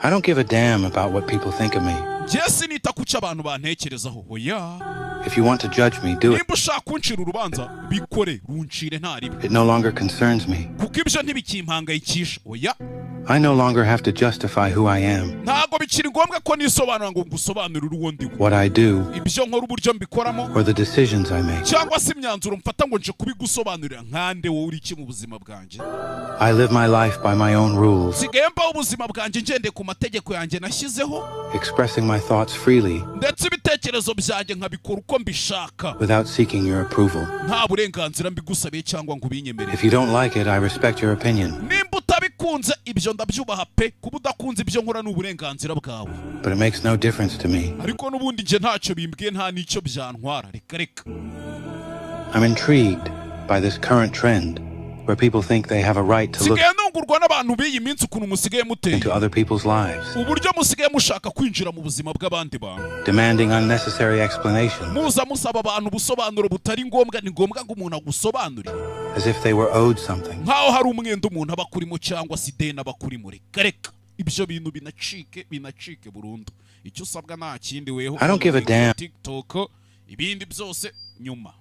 I don't give a damn about what people think of me. Jesi nita kuca abantu bantekerezaho oya. If you want to judge me, do it. Nimba ushaka kuncira urubanza bikore runcire nta ribi. It no longer concerns me. Kuko ibyo ntibikimpangayikisha oya. I no longer have to justify who I am. Ntago bikiri ngombwa ko nisobanura ngo ngusobanurire uwo ndi. What I do. Ibyo nkora uburyo mbikoramo. Or the decisions I make. Cyangwa se imyanzuro mfata ngo nje kubigusobanurira nkande wowe uri iki mu buzima bwanjye. I live my life by my own rules. Sigaye mbaho ubuzima bwanjye ngende ku mategeko yanjye nashyizeho. Expressing my thoughts freely. Ndetse ibitekerezo byanjye nkabikora uko mbishaka. Without seeking your approval. Nta burenganzira mbigusabiye cyangwa ngo ubinyemerere. If you don't like it, I respect your opinion. Nimba utabikunze ibyo ndabyubaha pe kuba udakunze ibyo nkora n'uburenganzira bwawe. But it makes no difference to me. Ariko n'ubundi nje ntacyo bimbwiye nta n'icyo byantwara reka. I'm intrigued by this current trend where people think they have a right to look ntungurwa n'abantu b'iyi minsi ukuntu musigaye muteye. into other people's lives. Uburyo musigaye mushaka kwinjira mu buzima bw'abandi bantu. Demanding unnecessary explanations. Muza musaba abantu ubusobanuro butari ngombwa ni ngombwa ngo umuntu agusobanurire. As if they were owed something. Nkaho hari umwenda umuntu aba kurimo cyangwa se ideni aba kurimo reka. Ibyo bintu binacike burundu. Icyo usabwa nta kindi weho. I don't give a damn. TikTok ibindi byose nyuma.